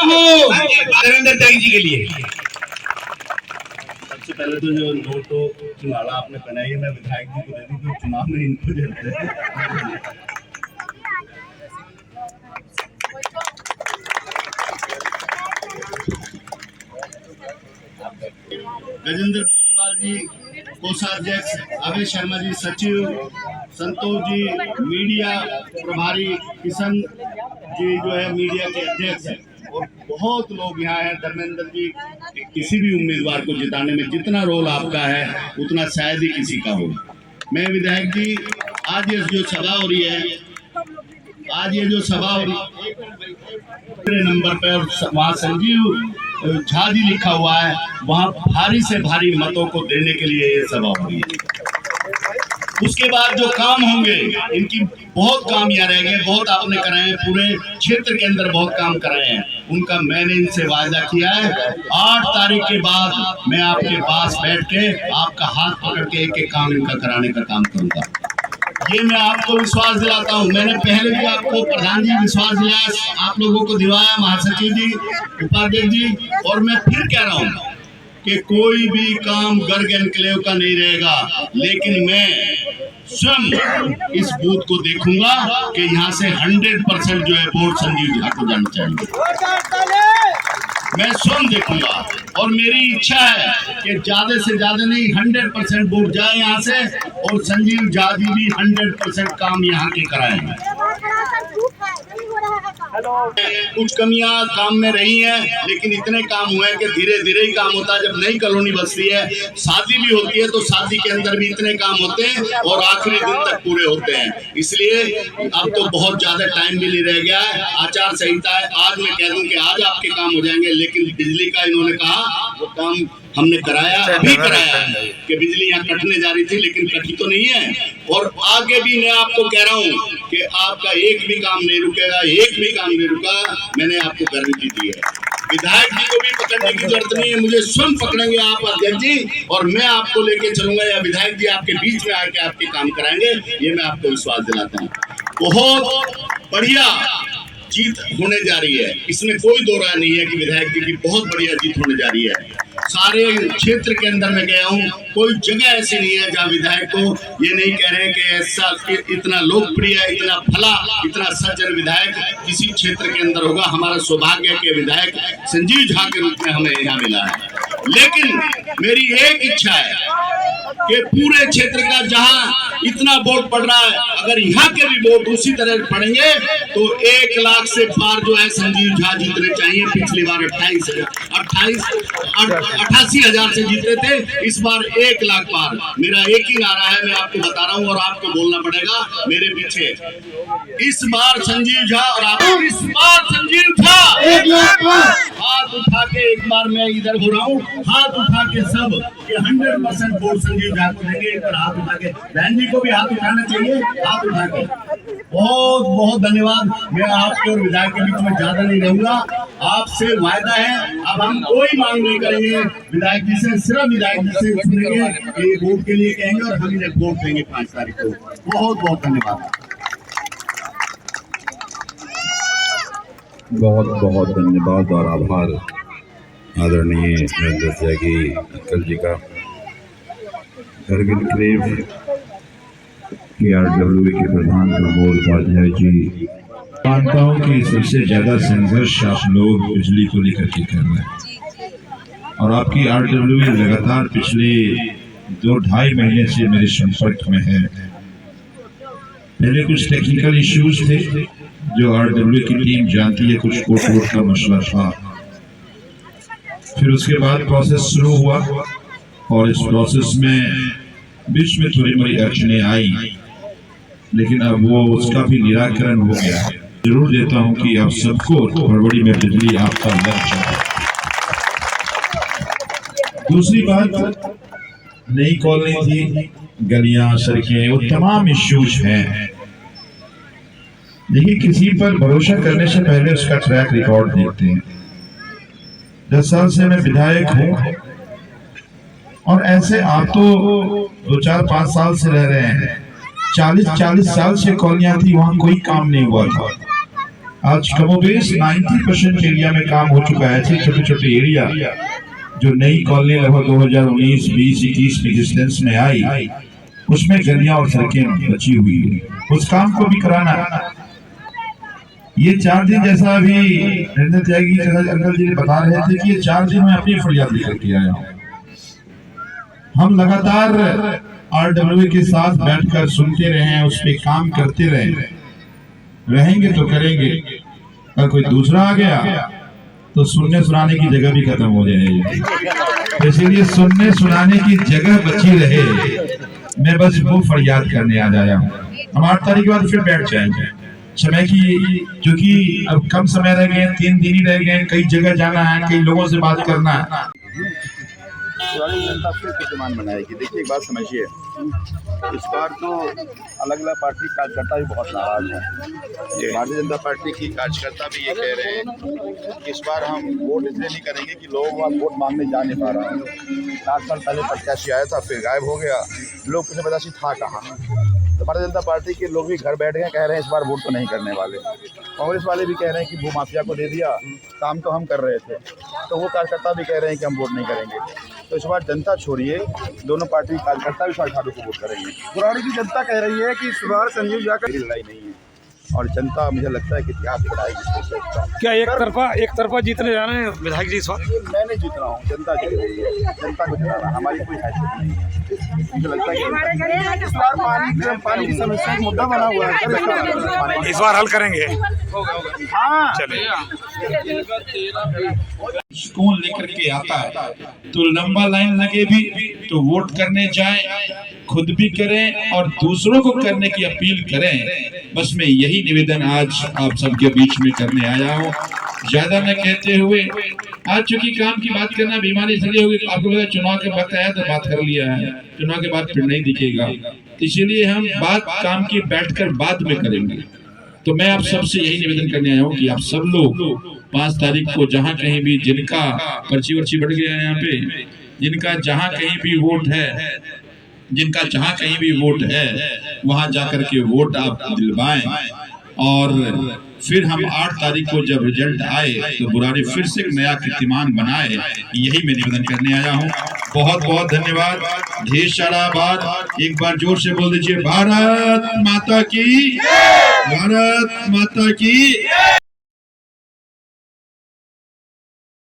हो नरेंद्र त्यागी जी के लिए। सबसे पहले तो जो नोटो की माला आपने पहनाई है मैं विधायक जी को दे दी, तो चुनाव में इनको देते हैं। गजेंद्र जी, कोषाध्यक्ष अभय शर्मा जी, सचिव संतोष जी, मीडिया प्रभारी किशन जी जो है मीडिया के अध्यक्ष हैं, और बहुत लोग यहाँ हैं। धर्मेंद्र जी, किसी भी उम्मीदवार को जिताने में जितना रोल आपका है उतना शायद ही किसी का हो। मैं विधायक जी, आज ये जो सभा हो रही है, नंबर पर वहाँ संजीव झा जी लिखा हुआ है, वहाँ भारी से भारी मतों को देने के लिए ये सभा हो रही है। उसके बाद जो काम होंगे, इनकी बहुत काम यहाँ रह गए, बहुत आपने कराए हैं, पूरे क्षेत्र के अंदर बहुत काम कराए हैं, उनका मैंने इनसे वायदा किया है 8 तारीख के बाद मैं आपके पास बैठ के आपका हाथ पकड़ के एक एक काम इनका कराने का काम करूंगा। ये मैं आपको विश्वास दिलाता हूँ। मैंने पहले भी आपको प्रधान जी विश्वास दिलाया, आप लोगों को दिलाया, महासचिव जी, उपाध्यक्ष जी, और मैं फिर कह रहा हूँ कि कोई भी काम गर्ग एनक्लेव का नहीं रहेगा, लेकिन मैं स्वयं इस बूथ को देखूंगा कि यहाँ से 100% जो है वोट संजीव झा को जाना चाहिए। मैं स्वयं देखूंगा, और मेरी इच्छा है कि ज्यादा से ज्यादा नहीं 100% वोट जाए यहाँ से, और संजीव झा जी भी 100% काम यहाँ के कराएंगे। कुछ कमियां काम में रही हैं, लेकिन इतने काम हुए हैं कि धीरे धीरे ही काम होता है। जब नई कॉलोनी बसती है, शादी भी होती है, तो शादी के अंदर भी इतने काम होते हैं और आखिरी दिन तक पूरे होते हैं। इसलिए अब तो बहुत ज्यादा टाइम भी नहीं रह गया है। आचार संहिता है, आज मैं कह दूं कि आज आपके काम हो जाएंगे, लेकिन बिजली का इन्होंने कहा वो काम हमने कराया, अभी कराया है कि बिजली यहाँ कटने जा रही थी, लेकिन कटी तो नहीं है। और आगे भी मैं आपको कह रहा हूँ कि आपका एक भी काम नहीं रुकेगा, एक भी काम नहीं रुका, मैंने आपको गारंटी दी है। विधायक जी को भी पकड़ने की जरूरत नहीं है, मुझे स्वयं पकड़ेंगे आप अध्यक्ष जी, और मैं आपको लेके चलूंगा, या विधायक जी आपके बीच में आके आपके काम कराएंगे, ये मैं आपको विश्वास दिलाता हूँ। बहुत बढ़िया जीत होने जा रही है, इसमें कोई दो राय नहीं है कि विधायक जी की बहुत बढ़िया जीत होने जा रही है। सारे क्षेत्र के अंदर मैं गया हूँ, कोई जगह ऐसी नहीं है जहाँ विधायक को ये नहीं कह रहे हैं कि ऐसा इतना लोकप्रिय, इतना भला, इतना सज्जन विधायक किसी क्षेत्र के अंदर होगा। हमारा सौभाग्य के विधायक संजीव झा के रूप में हमें यहाँ मिला है। लेकिन मेरी एक इच्छा है कि पूरे क्षेत्र का जहाँ इतना वोट पड़ रहा है, अगर यहाँ के भी वोट उसी तरह पड़ेंगे तो 1 लाख से पार जो है संजीव झा जीतने चाहिए। पिछली बार 88 हजार से जीते थे, इस बार 1 लाख पार। मेरा एक ही नारा है, मैं आपको बता रहा हूँ, और आपको बोलना पड़ेगा मेरे पीछे। इस बार संजीव झा, और आप इस बार संजीव झा 1 लाख हाथ उठा के, एक बार मैं इधर हो रहा हूँ, हाथ उठा के सब 100% वोट संजीव झा को देंगे। एक बार हाथ उठा के, बहन जी को भी हाथ उठाना चाहिए, हाथ उठा के। बहुत बहुत धन्यवाद। मैं आपके और विधायक के बीच में ज्यादा नहीं रहूंगा, आपसे वायदा है, अब हम कोई मांग नहीं करेंगे विधायक जी से, सिर्फ विधायक जी से सुनेंगे कि वोट के लिए कहेंगे, और हम इन्हें वोट देंगे 5 तारीख को। बहुत बहुत धन्यवाद। बहुत बहुत धन्यवाद और आभार आदरणीय नरेंद्र त्यागी अंकल जी का। गर्ग एनक्लेव PRWA के प्रधान प्रमोद उपाध्याय जी, मानता हूँ कि सबसे ज्यादा संघर्ष आप लोग बिजली को लेकर के कर रहे हैं, और आपकी RWA लगातार पिछले 2-2.5 महीने से मेरे संपर्क में है। पहले कुछ टेक्निकल इश्यूज थे जो RWA की टीम जानती है, कुछ कोर्ट का मसला था, फिर उसके बाद प्रोसेस शुरू हुआ, और इस प्रोसेस में बीच में थोड़ी बड़ी अड़चने आई, लेकिन अब वो उसका भी निराकरण हो गया। जरूर देता हूं कि आप सबको फरवरी में बिजली आपका लक्ष्य है। दूसरी बात, नई कॉलोनी थी, गलियां, सड़कें, वो तमाम इश्यूज हैं। देखिए, किसी पर भरोसा करने से पहले उसका ट्रैक रिकॉर्ड देखते हैं। 10 साल से मैं विधायक हूं, और ऐसे आप तो 2-4-5 साल से रह रहे हैं। 40 साल से कॉलोनियां थी, वहां कोई काम नहीं हुआ था। आज कमोबेश 90% एरिया में काम हो चुका है। ऐसे छोटे छोटे एरिया जो नई कॉलोनी लगभग 2019, 20, 21 में एग्जिस्टेंस में आई, उसमें गलियां और सड़कें बची हुई है, उस काम को भी कराना। ये 4 दिन जैसा अभी नरेंद्र त्यागी अंकल जी ने बता रहे थे कि ये 4 दिन में अपनी फरियाद लेकर के आया हूं। हम लगातार आरडब्ल्यूए के साथ बैठकर सुनते रहे, उस पर काम करते रहेंगे तो करेंगे। अगर कोई दूसरा आ गया तो सुनने सुनाने की जगह भी खत्म हो जाएगी। इसीलिए सुनने सुनाने की जगह बची रहे, मैं बस वो फरियाद करने आ जाया हूँ। हम 8 तारीख के बाद फिर बैठ जाएंगे। समय की क्योंकि अब कम समय रह गए, 3 दिन ही रह गए, कई जगह जाना है, कई लोगों से बात करना है। शिवालिक जनता फिर कीर्तिमान बनाएगी। देखिए एक बात समझिए, इस बार तो अलग अलग पार्टी कार्यकर्ता भी बहुत नाराज हैं। भारतीय जनता पार्टी की कार्यकर्ता भी ये कह रहे हैं कि इस बार हम वोट इसलिए नहीं करेंगे कि लोगों का वोट मांगने जा नहीं पा रहा हूँ। 7 साल पहले प्रत्याशी आया था, फिर गायब हो गया, लोग कुछ प्रत्याशी था कहाँ। तो भारतीय जनता पार्टी के लोग भी घर बैठ गए, कह रहे हैं इस बार वोट तो नहीं करने वाले। कांग्रेस वाले भी कह रहे हैं कि भू माफिया को दे दिया, काम तो हम कर रहे थे, तो वो कार्यकर्ता भी कह रहे हैं कि हम वोट नहीं करेंगे। तो इस बार जनता छोड़िए, दोनों पार्टी कार्यकर्ता भी ठाकुर को वोट करेंगे। पुरानी की जनता कह रही है कि इस बार संजीव झा का लड़ाई नहीं है, और जनता मुझे लगता है कि इतिहास बनाएगी। क्या एक तरफा जीतने जा रहे हैं विधायक जी इस बार? मैं नहीं जीत रहा हूँ, जनता जीत रही है। जनता को जिताना हमारी कोई हैसियत नहीं है। मुझे लगता है कि इस बार पानी की समस्या का मुद्दा बना हुआ है, इस बार हल करेंगे। हाँ चलिए, कौन लेकर के आता है तो लंबा लाइन लगे भी तो वोट करने जाए, खुद भी करें और दूसरों को करने की अपील करें। बस मैं यही निवेदन आज आप सबके बीच में करने आया हूँ। ज्यादा न कहते हुए, आज चूंकि काम की बात करना बीमारी इसलिए होगी, आपको पता चुनाव के वक्त आया तो बात कर लिया है, चुनाव के बाद फिर नहीं दिखेगा, इसीलिए हम बात काम की बैठकर बाद में करेंगे। तो मैं आप सबसे यही निवेदन करने आया हूँ कि आप सब लोग 5 तारीख को जहाँ कहीं भी जिनका पर्ची वर्ची बढ़ गया है, यहाँ पे जिनका जहाँ कहीं भी वोट है, जिनका जहाँ कहीं भी वोट है वहां जाकर के वोट आप दिलवाएं, और फिर हम 8 तारीख को जब रिजल्ट आए तो बुराड़ी फिर से एक नया कीर्तिमान बनाए। यही मैं निवेदन करने आया हूँ। बहुत बहुत धन्यवाद, ढेर सारा आभार। एक बार जोर से बोल दीजिए, भारत माता की, भारत माता की।